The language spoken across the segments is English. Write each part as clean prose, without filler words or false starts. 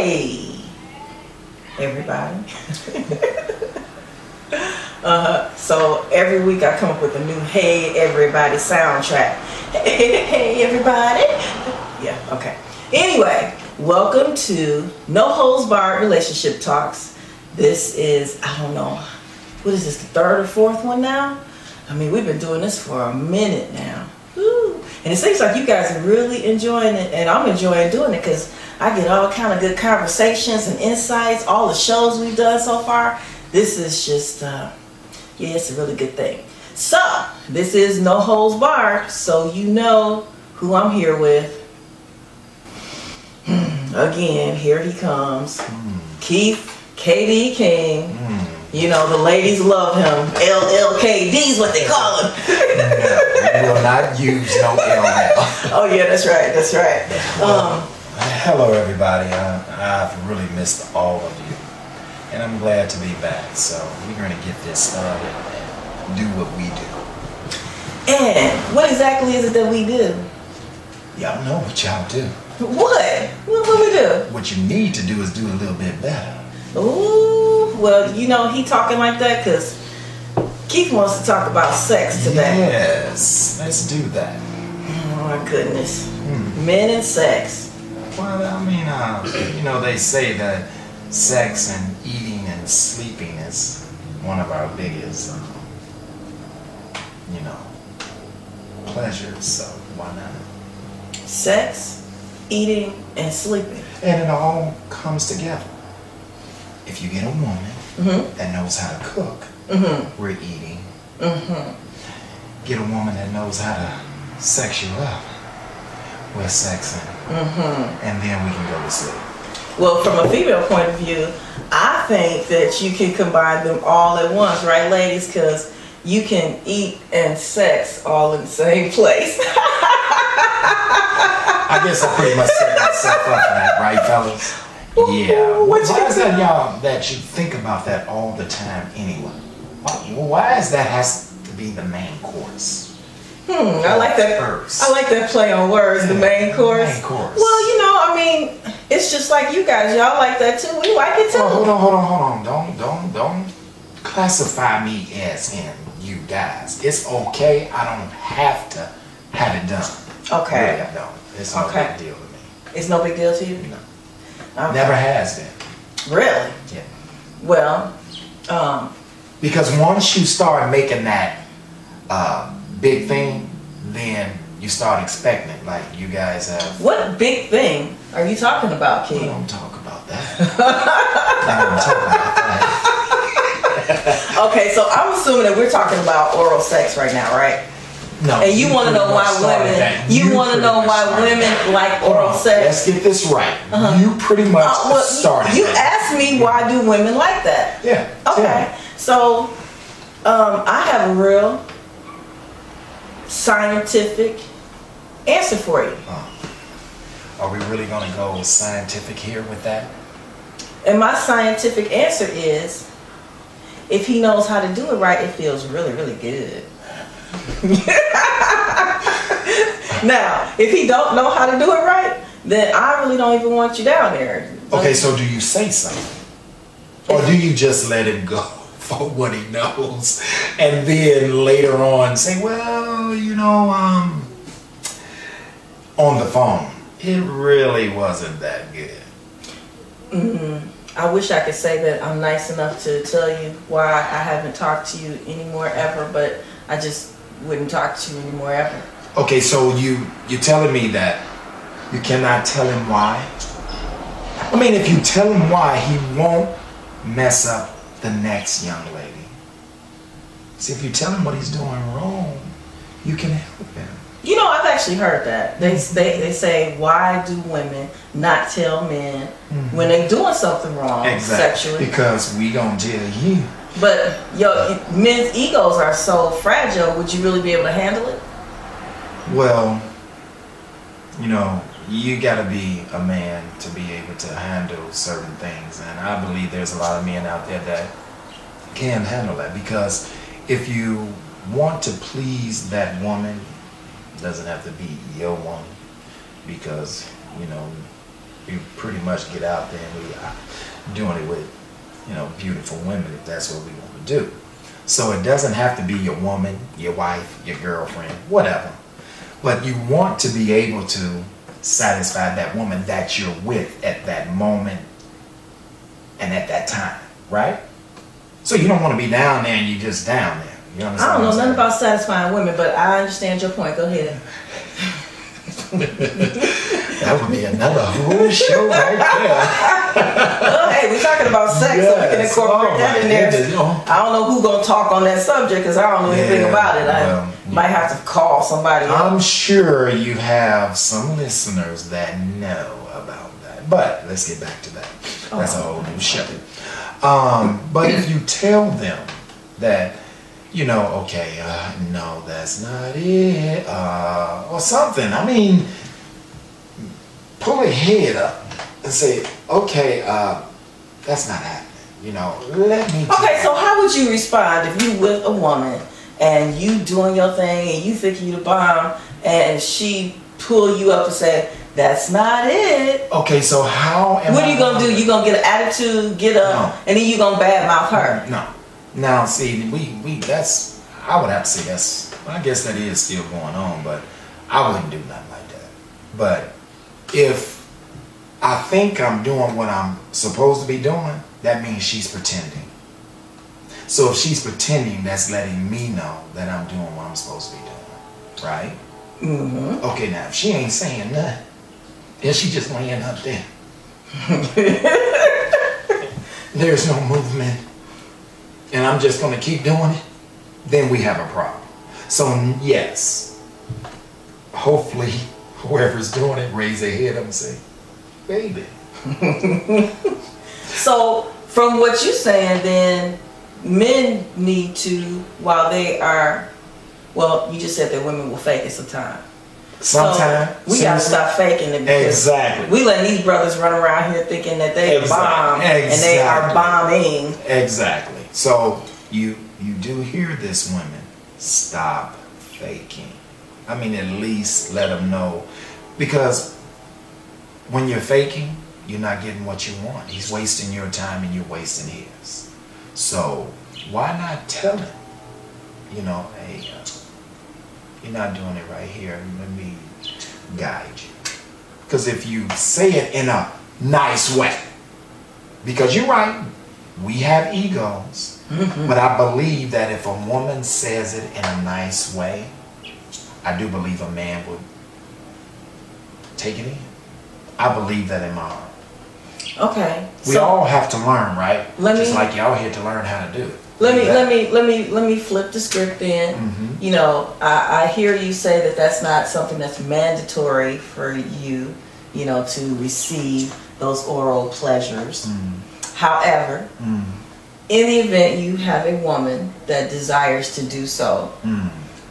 Hey, everybody. So every week I come up with a new Hey Everybody soundtrack. Hey everybody. Yeah, okay. Anyway, welcome to No Holds Barred Relationship Talks. This is, I don't know, what is this, the third or fourth one now? I mean, we've been doing this for a minute now. Woo. And it seems like you guys are really enjoying it, and I'm enjoying doing it because I get all kind of good conversations and insights, all the shows we've done so far. This is just, yeah, it's a really good thing. So, this is No Holds Barred, so you know who I'm here with. Again, here he comes. Keith KD King. You know, the ladies love him. LLKD is what they call him. No, we will not use no LL. Oh yeah, that's right, that's right. Hello everybody, I've really missed all of you. And I'm glad to be back. So we're going to get this started and do what we do. And what exactly is it that we do? Y'all know what y'all do. What? What we do? What you need to do is do a little bit better. Ooh, well, you know, he talking like that because Keith wants to talk about sex today. Yes, let's do that. Oh my goodness. Men and sex. Well, I mean, you know, they say that sex and eating and sleeping is one of our biggest, you know, pleasures, so why not? Sex, eating, and sleeping. And it all comes together. If you get a woman that knows how to cook, we're eating. Get a woman that knows how to sex you up, we're sexing. And then we can go to sleep. Well, from a female point of view, I think that you can combine them all at once, right, ladies? Because you can eat and sex all in the same place. I guess I pretty much set myself up for that, right, fellas? Yeah. Why is that, y'all, that you think about that all the time anyway? Why is that has to be the main course? I like that. First. I like that play on words. The main course. Main course. Well, you know, I mean, it's just like you guys. Y'all like that too. We like it too. Oh, hold on. Don't classify me as in you guys. It's okay. I don't have to have it done. Okay. Really, I don't. It's no big deal to me. It's no big deal to you? No. Okay. Never has been. Really? Yeah. Well, because once you start making that big thing, then you start expecting it. Like you guys have. What big thing are you talking about, Keith? We don't talk about that. We don't talk about that. Okay, so I'm assuming that we're talking about oral sex right now, right? No. And you want to know why women? You want to know why women like oral sex? Let's get this right. You pretty much started. You asked me why do women like that? Yeah. Okay. So, I have a real scientific answer for you. Are we really going to go scientific here with that? And my scientific answer is, if he knows how to do it right, it feels really, really good. Now, if he don't know how to do it right, then I really don't even want you down there. Okay, so do you say something? Or do you just let him go for what he knows and then later on say, well, you know, on the phone, it really wasn't that good? I wish I could say that I'm nice enough to tell you why I haven't talked to you anymore ever, but I just wouldn't talk to you anymore ever. Okay, so you're telling me that you cannot tell him why? I mean, if you tell him why, he won't mess up the next young lady. See, if you tell him what he's doing wrong, you can help him. You know, I've actually heard that. They say, why do women not tell men when they're doing something wrong sexually? Because we gonna tell you. But men's egos are so fragile. Would you really be able to handle it? Well, you know, you gotta be a man to be able to handle certain things, and I believe there's a lot of men out there that can handle that, because if you want to please that woman, it doesn't have to be your woman, because, you know, we pretty much get out there and we are doing it with, beautiful women if that's what we want to do. So it doesn't have to be your woman, your wife, your girlfriend, whatever. But you want to be able to satisfy that woman that you're with at that moment and at that time, right? So you don't want to be down there and you just down there. You understand? I don't know nothing about satisfying women, but I understand your point. Go ahead. That would be another whole show right there. Well, hey, we're talking about sex, so we can incorporate that in there. I don't know who's going to talk on that subject because I don't know anything about it. I might have to call somebody else. I'm sure you have some listeners that know about that. But let's get back to that. That's a whole new show. But if you tell them that, okay, no, that's not it, or something. I mean, pull a head up and say, okay, that's not happening. Let me. Okay, so how would you respond if you with a woman and you doing your thing and you thinking you the bomb and she pull you up and say, that's not it? Okay, so how am What are you going to do? You going to get an attitude, get up, and then you going to badmouth her? No. Now, see, that's, I would have to say I guess that is still going on, but I wouldn't do nothing like that. But if I think I'm doing what I'm supposed to be doing, that means she's pretending. So if she's pretending, that's letting me know that I'm doing what I'm supposed to be doing, right? Mm-hmm. Okay, now, if she ain't saying nothing, then she just laying up there. There's no movement, and I'm just going to keep doing it, then we have a problem. So yes, hopefully whoever's doing it raise their head up and say, baby. So from what you're saying, then men need to, while they are, well, you just said that women will fake it sometimes. Sometimes. So we got to stop faking it, because exactly. we let these brothers run around here thinking that they are bomb and they are bombing. Exactly. So you do hear this, women. Stop faking. I mean, at least let them know, because when you're faking, you're not getting what you want. He's wasting your time and you're wasting his. So why not tell him, hey, you're not doing it right here. Let me guide you. Because if you say it in a nice way, because you're right, we have egos, but I believe that if a woman says it in a nice way, I do believe a man would take it in. I believe that in my heart. Okay. We all have to learn, right? Just like y'all here to learn how to do it. Let me flip the script in. Mm-hmm. I hear you say that that's not something that's mandatory for you, to receive those oral pleasures. However, in the event you have a woman that desires to do so,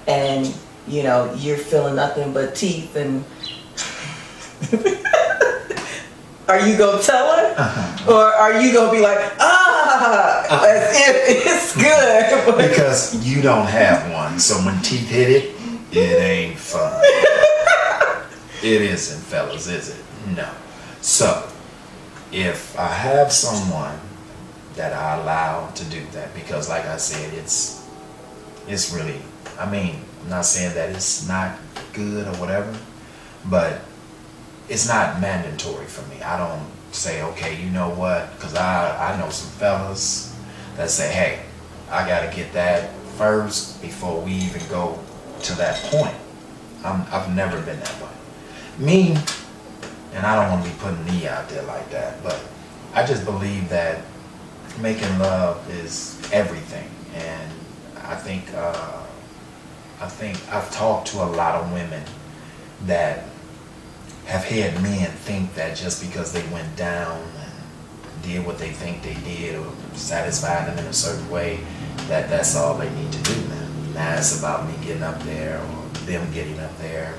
and you're feeling nothing but teeth, and are you gonna tell her, or are you gonna be like, as if it's good? Because you don't have one, so when teeth hit it, it ain't fun. It isn't, fellas, is it? No. So if I have someone that I allow to do that, because like I said, it's really, I mean, I'm not saying that it's not good or whatever, but it's not mandatory for me. I don't say, okay, you know what, because I know some fellas that say, hey, I gotta get that first before we even go to that point. I've never been that way. Me, and I don't want to be putting me out there like that, but I just believe that making love is everything. And I think I've talked to a lot of women that have had men think that just because they went down and did what they think they did or satisfied them in a certain way, that's all they need to do now. Now it's about me getting up there or them getting up there,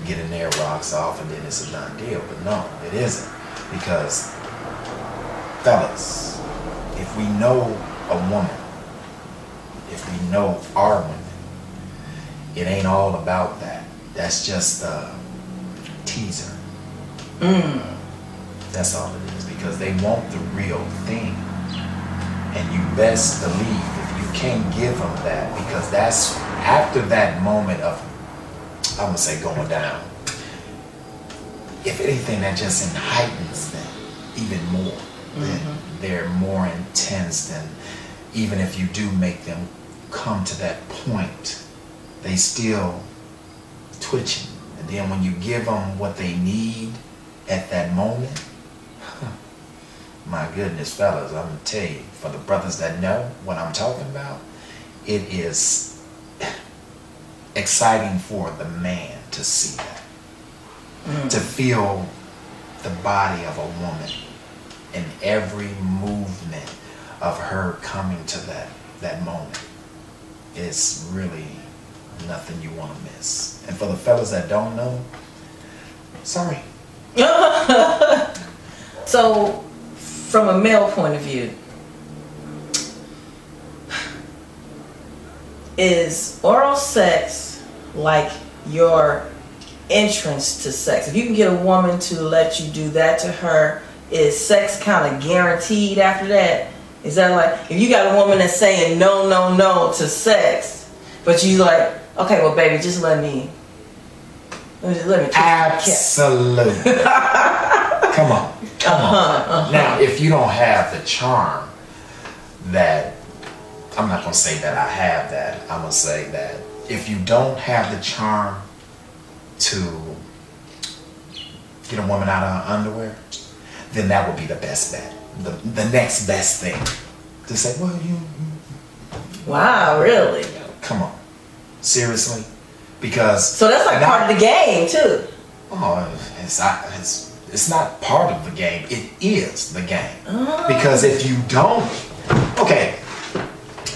getting their rocks off, and then it's a done deal. But no, it isn't. Because, fellas, if we know a woman, if we know our women, it ain't all about that. That's just a teaser. That's all it is, because they want the real thing. And you best believe if you can't give them that, because that's after that moment of, I'm gonna say, going down. If anything, that just heightens them even more. They're more intense than, even if you do make them come to that point, they still twitching. And then when you give them what they need at that moment, my goodness, fellas, I'm gonna tell you, for the brothers that know what I'm talking about, it is exciting for the man to see that. To feel the body of a woman and every movement of her coming to that moment is really nothing you want to miss. And for the fellas that don't know, sorry. So, from a male point of view, is oral sex like your entrance to sex? If you can get a woman to let you do that to her, is sex kind of guaranteed after that? Is that like, if you got a woman that's saying no, no, no to sex, but you like, okay, well, baby, just let me kiss absolutely. Come on. Now, if you don't have the charm that, I'm not going to say that I have that. I'm going to say that if you don't have the charm to get a woman out of her underwear, then that would be the best bet. The next best thing. To say, well, you... Wow, really? Come on. Seriously? Because... So that's like part of the game, too. Oh, it's not part of the game. It is the game. Because if you don't... Okay,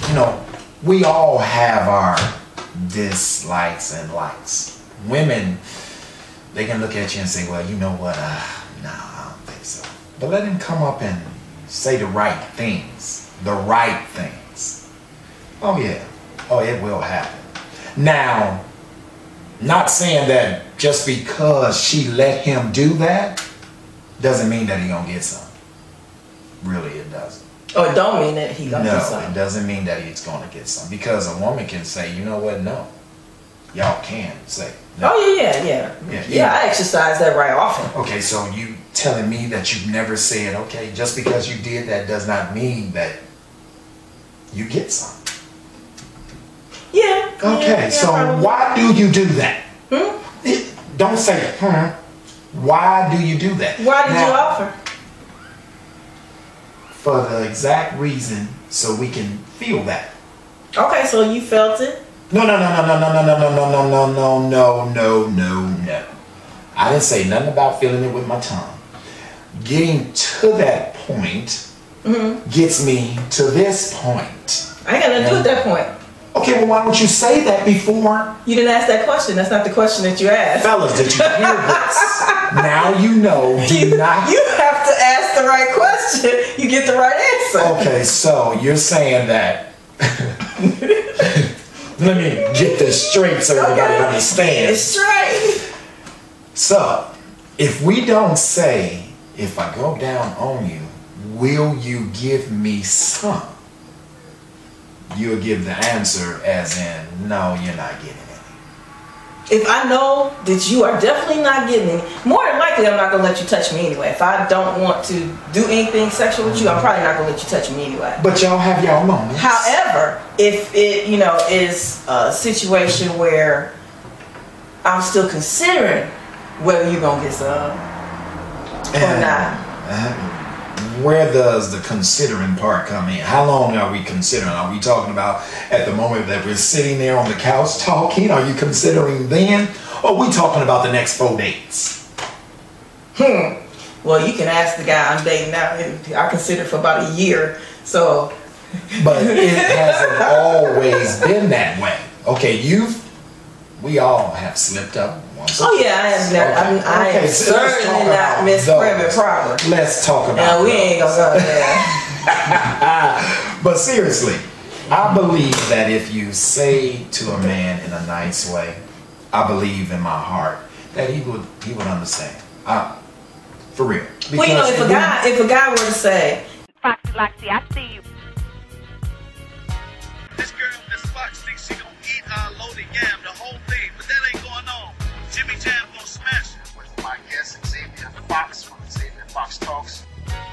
you know, we all have our dislikes and likes. Women, they can look at you and say, well, you know what, no, I don't think so. But let them come up and say the right things. The right things. Oh yeah. Oh, it will happen. Now, not saying that just because she let him do that doesn't mean that he gonna get some. Really, it doesn't. Oh, it don't mean that he gonna get some. No, it doesn't mean that he's gonna get some. Because a woman can say, you know what, no. Y'all can say no. Oh, yeah, I exercise that right often. Okay, so you telling me that you've never said, okay, just because you did that does not mean that you get some. Yeah. Okay, so probably. Why do you do that? Don't say, why do you do that? Why did you offer? For the exact reason so we can feel that. Okay, so you felt it? No. I didn't say nothing about feeling it with my tongue. Getting to that point gets me to this point. I ain't got nothing to do with that point. Okay, well, why don't you say that before? You didn't ask that question. That's not the question that you asked. Fellas, did you hear this? Now you know. You have to ask the right question. You get the right answer. Okay, so you're saying that... Let me get this straight so everybody understands. It's straight. So, if we don't say, if I go down on you, will you give me some? You'll give the answer as in, no, you're not getting any. If I know that you are definitely not getting any, more than likely I'm not going to let you touch me anyway. If I don't want to do anything sexual with you, I'm probably not going to let you touch me anyway. But y'all have y'all moments. However, if it, is a situation where I'm still considering whether you're going to get some or not. Where does the considering part come in? How long are we considering? Are we talking about at the moment that we're sitting there on the couch talking? Are you considering then? Or are we talking about the next 4 dates? Well, you can ask the guy I'm dating now. I consider for about a year. So. But it hasn't always been that way. Okay, we all have slipped up. Oh yeah, I have never. I am certainly not Miss Private Proper. Let's talk about. Now we ain't gonna go there. But seriously, I believe that if you say to a man in a nice way, I believe in my heart that he would understand. For real. Well, you know, if a guy were to say, Foxy Loxy, I see you. This girl, this Fox, thinks she gonna eat loaded yam, the whole thing, but that ain't going on. Jimmy Jam gonna smash it. With my guest, Xavia Fox from Xavia Fox Talks.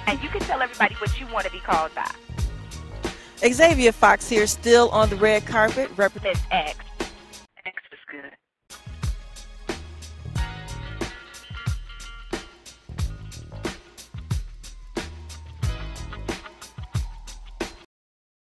And you can tell everybody what you want to be called by. Xavia Fox here, still on the red carpet, represents X.